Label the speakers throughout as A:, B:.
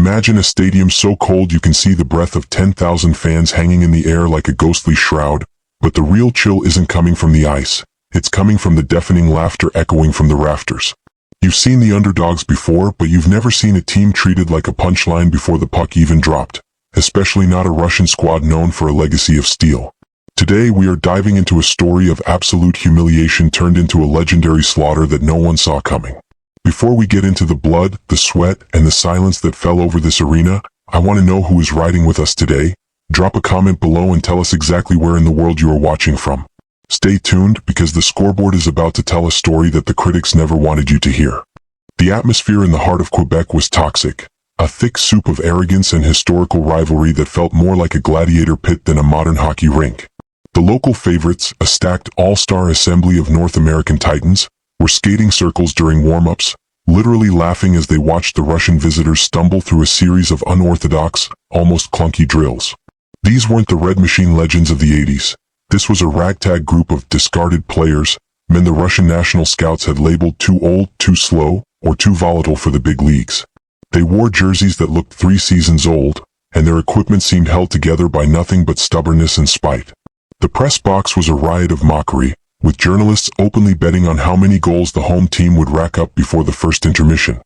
A: Imagine a stadium so cold you can see the breath of 10,000 fans hanging in the air like a ghostly shroud, but the real chill isn't coming from the ice, it's coming from the deafening laughter echoing from the rafters. You've seen the underdogs before, but you've never seen a team treated like a punchline before the puck even dropped, especially not a Russian squad known for a legacy of steel. Today we are diving into a story of absolute humiliation turned into a legendary slaughter that no one saw coming. Before we get into the blood, the sweat, and the silence that fell over this arena, I want to know who is riding with us today. Drop a comment below and tell us exactly where in the world you are watching from. Stay tuned, because the Scoreboard is about to tell a story that the critics never wanted you to hear. The atmosphere in the heart of Quebec was toxic, a thick soup of arrogance and historical rivalry that felt more like a gladiator pit than a modern hockey rink. The local favorites, a stacked all-star assembly of North American titans, were skating circles during warm-ups, literally laughing as they watched the Russian visitors stumble through a series of unorthodox, almost clunky drills. These weren't the Red Machine legends of the 80s. This was a ragtag group of discarded players, men the Russian national scouts had labeled too old, too slow, or too volatile for the big leagues. They wore jerseys that looked 3 seasons old, and their equipment seemed held together by nothing but stubbornness and spite. The press box was a riot of mockery, with journalists openly betting on how many goals the home team would rack up before the first intermission.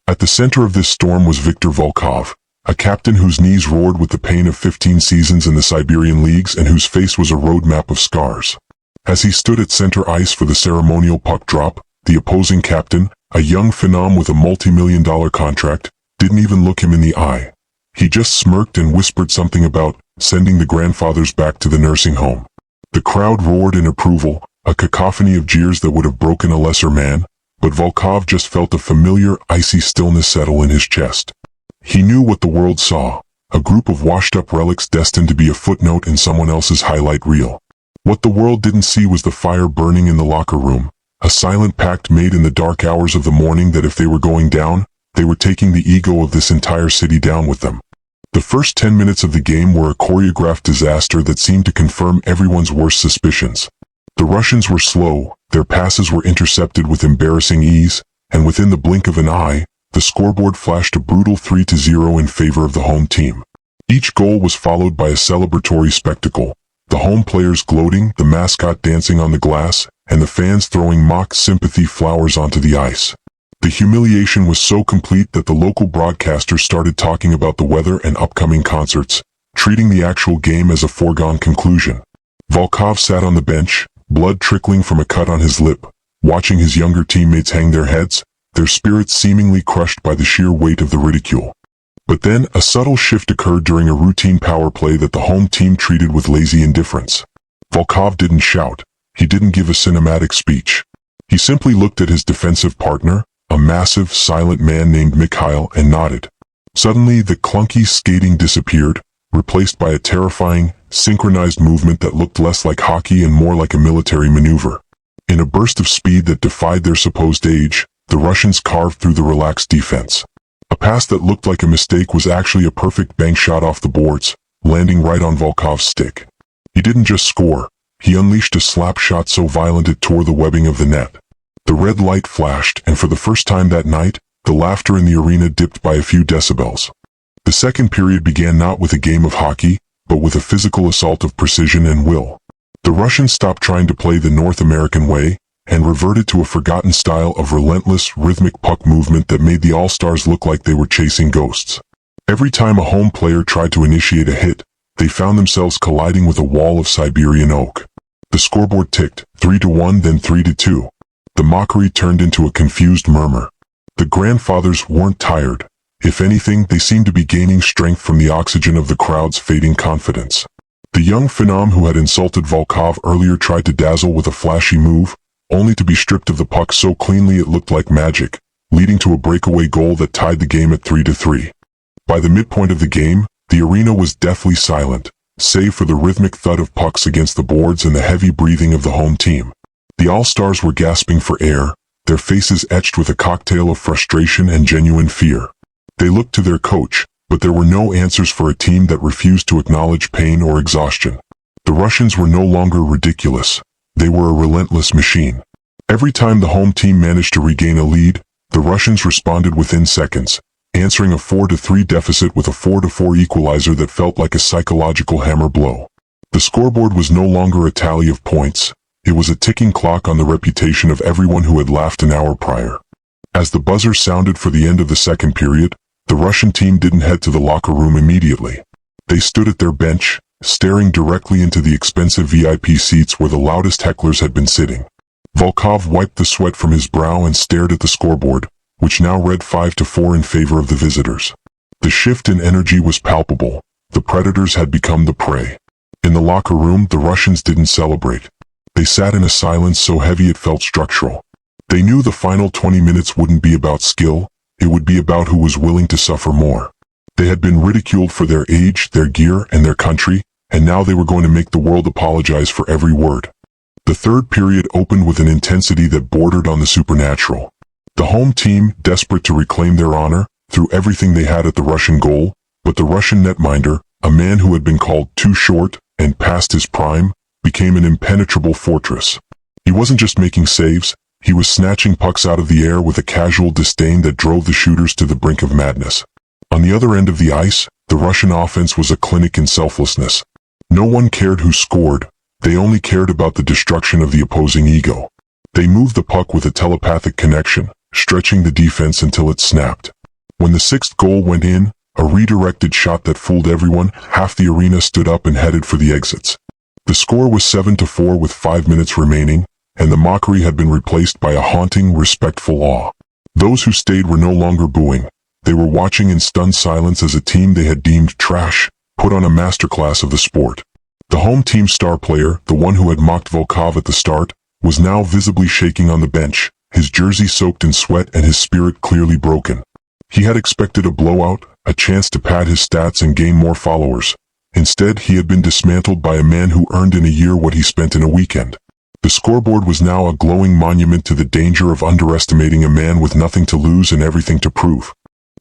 A: At the center of this storm was Viktor Volkov, a captain whose knees roared with the pain of 15 seasons in the Siberian leagues and whose face was a roadmap of scars. As he stood at center ice for the ceremonial puck drop, the opposing captain, a young phenom with a multi-million-dollar contract, didn't even look him in the eye. He just smirked and whispered something about sending the grandfathers back to the nursing home. The crowd roared in approval, a cacophony of jeers that would have broken a lesser man, but Volkov just felt a familiar, icy stillness settle in his chest. He knew what the world saw, a group of washed-up relics destined to be a footnote in someone else's highlight reel. What the world didn't see was the fire burning in the locker room, a silent pact made in the dark hours of the morning that if they were going down, they were taking the ego of this entire city down with them. The first 10 minutes of the game were a choreographed disaster that seemed to confirm everyone's worst suspicions. The Russians were slow, their passes were intercepted with embarrassing ease, and within the blink of an eye, the scoreboard flashed a brutal 3-0 in favor of the home team. Each goal was followed by a celebratory spectacle, the home players gloating, the mascot dancing on the glass, and the fans throwing mock sympathy flowers onto the ice. The humiliation was so complete that the local broadcasters started talking about the weather and upcoming concerts, treating the actual game as a foregone conclusion. Volkov sat on the bench, blood trickling from a cut on his lip, watching his younger teammates hang their heads, their spirits seemingly crushed by the sheer weight of the ridicule. But then, a subtle shift occurred during a routine power play that the home team treated with lazy indifference. Volkov didn't shout. He didn't give a cinematic speech. He simply looked at his defensive partner, a massive, silent man named Mikhail, and nodded. Suddenly, the clunky skating disappeared, replaced by a terrifying, synchronized movement that looked less like hockey and more like a military maneuver. In a burst of speed that defied their supposed age, the Russians carved through the relaxed defense. A pass that looked like a mistake was actually a perfect bank shot off the boards, landing right on Volkov's stick. He didn't just score, he unleashed a slap shot so violent it tore the webbing of the net. The red light flashed, and for the first time that night, the laughter in the arena dipped by a few decibels. The second period began not with a game of hockey, but with a physical assault of precision and will. The Russians stopped trying to play the North American way, and reverted to a forgotten style of relentless, rhythmic puck movement that made the All-Stars look like they were chasing ghosts. Every time a home player tried to initiate a hit, they found themselves colliding with a wall of Siberian oak. The scoreboard ticked, 3-1 then 3-2. The mockery turned into a confused murmur. The grandfathers weren't tired. If anything, they seemed to be gaining strength from the oxygen of the crowd's fading confidence. The young phenom who had insulted Volkov earlier tried to dazzle with a flashy move, only to be stripped of the puck so cleanly it looked like magic, leading to a breakaway goal that tied the game at 3-3. By the midpoint of the game, the arena was deathly silent, save for the rhythmic thud of pucks against the boards and the heavy breathing of the home team. The All-Stars were gasping for air, their faces etched with a cocktail of frustration and genuine fear. They looked to their coach, but there were no answers for a team that refused to acknowledge pain or exhaustion. The Russians were no longer ridiculous. They were a relentless machine. Every time the home team managed to regain a lead, the Russians responded within seconds, answering a 4-3 deficit with a 4-4 equalizer that felt like a psychological hammer blow. The scoreboard was no longer a tally of points. It was a ticking clock on the reputation of everyone who had laughed an hour prior. As the buzzer sounded for the end of the second period, the Russian team didn't head to the locker room immediately. They stood at their bench, staring directly into the expensive VIP seats where the loudest hecklers had been sitting. Volkov wiped the sweat from his brow and stared at the scoreboard, which now read 5-4 in favor of the visitors. The shift in energy was palpable. The predators had become the prey. In the locker room, the Russians didn't celebrate. They sat in a silence so heavy it felt structural. They knew the final 20 minutes wouldn't be about skill, it would be about who was willing to suffer more. They had been ridiculed for their age, their gear, and their country, and now they were going to make the world apologize for every word. The third period opened with an intensity that bordered on the supernatural. The home team, desperate to reclaim their honor, threw everything they had at the Russian goal, but the Russian netminder, a man who had been called too short and past his prime, became an impenetrable fortress. He wasn't just making saves, he was snatching pucks out of the air with a casual disdain that drove the shooters to the brink of madness. On the other end of the ice, the Russian offense was a clinic in selflessness. No one cared who scored, they only cared about the destruction of the opposing ego. They moved the puck with a telepathic connection, stretching the defense until it snapped. When the sixth goal went in, a redirected shot that fooled everyone, half the arena stood up and headed for the exits. The score was 7-4 with 5 minutes remaining, and the mockery had been replaced by a haunting, respectful awe. Those who stayed were no longer booing. They were watching in stunned silence as a team they had deemed trash put on a masterclass of the sport. The home team star player, the one who had mocked Volkov at the start, was now visibly shaking on the bench, his jersey soaked in sweat and his spirit clearly broken. He had expected a blowout, a chance to pad his stats and gain more followers. Instead, he had been dismantled by a man who earned in a year what he spent in a weekend. The scoreboard was now a glowing monument to the danger of underestimating a man with nothing to lose and everything to prove.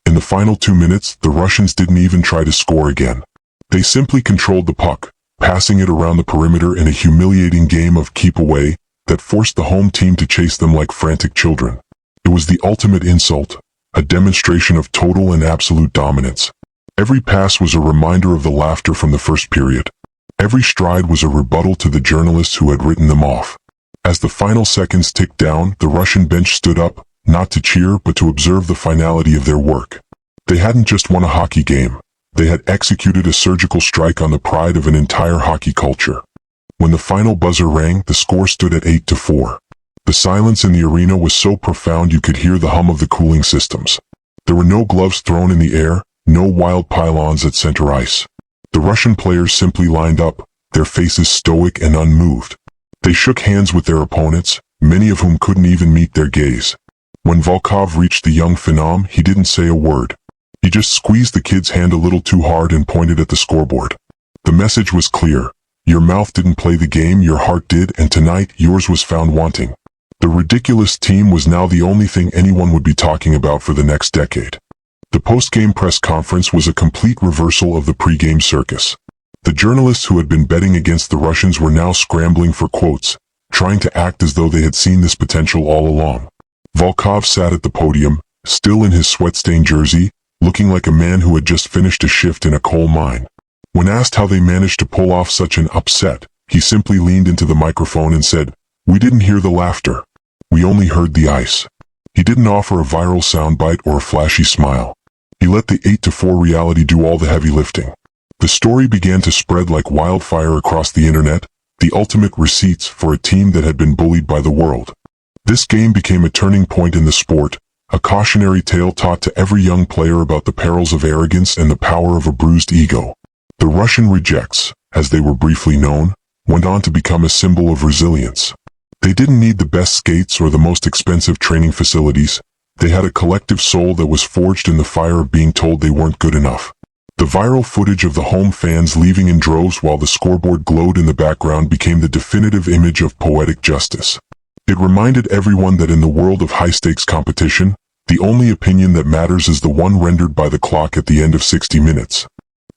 A: In the final 2 minutes, the Russians didn't even try to score again. They simply controlled the puck, passing it around the perimeter in a humiliating game of keep away that forced the home team to chase them like frantic children. It was the ultimate insult, a demonstration of total and absolute dominance. Every pass was a reminder of the laughter from the first period. Every stride was a rebuttal to the journalists who had written them off. As the final seconds ticked down, the Russian bench stood up, not to cheer but to observe the finality of their work. They hadn't just won a hockey game. They had executed a surgical strike on the pride of an entire hockey culture. When the final buzzer rang, the score stood at 8-4. The silence in the arena was so profound you could hear the hum of the cooling systems. There were no gloves thrown in the air, no wild pylons at center ice. The Russian players simply lined up, their faces stoic and unmoved. They shook hands with their opponents, many of whom couldn't even meet their gaze. When Volkov reached the young phenom, he didn't say a word. He just squeezed the kid's hand a little too hard and pointed at the scoreboard. The message was clear. Your mouth didn't play the game, your heart did, and tonight, yours was found wanting. The ridiculous team was now the only thing anyone would be talking about for the next decade. The post-game press conference was a complete reversal of the pre-game circus. The journalists who had been betting against the Russians were now scrambling for quotes, trying to act as though they had seen this potential all along. Volkov sat at the podium, still in his sweat-stained jersey, looking like a man who had just finished a shift in a coal mine. When asked how they managed to pull off such an upset, he simply leaned into the microphone and said, "We didn't hear the laughter. We only heard the ice." He didn't offer a viral soundbite or a flashy smile. He let the 8-4 reality do all the heavy lifting. The story began to spread like wildfire across the internet, the ultimate receipts for a team that had been bullied by the world. This game became a turning point in the sport, a cautionary tale taught to every young player about the perils of arrogance and the power of a bruised ego. The Russian rejects, as they were briefly known, went on to become a symbol of resilience. They didn't need the best skates or the most expensive training facilities. They had a collective soul that was forged in the fire of being told they weren't good enough. The viral footage of the home fans leaving in droves while the scoreboard glowed in the background became the definitive image of poetic justice. It reminded everyone that in the world of high-stakes competition, the only opinion that matters is the one rendered by the clock at the end of 60 minutes.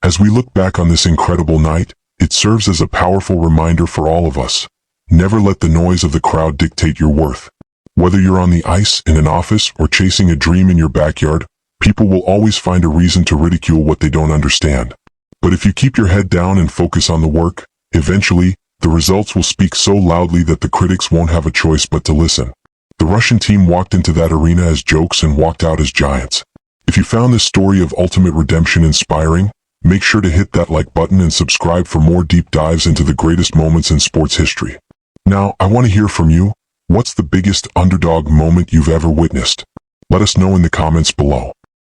A: As we look back on this incredible night, it serves as a powerful reminder for all of us. Never let the noise of the crowd dictate your worth. Whether you're on the ice, in an office, or chasing a dream in your backyard, People will always find a reason to ridicule what they don't understand. But if you keep your head down and focus on the work, eventually, the results will speak so loudly that the critics won't have a choice but to listen. The Russian team walked into that arena as jokes and walked out as giants. If you found this story of ultimate redemption inspiring, make sure to hit that like button and subscribe for more deep dives into the greatest moments in sports history. Now, I want to hear from you. What's the biggest underdog moment you've ever witnessed? Let us know in the comments below.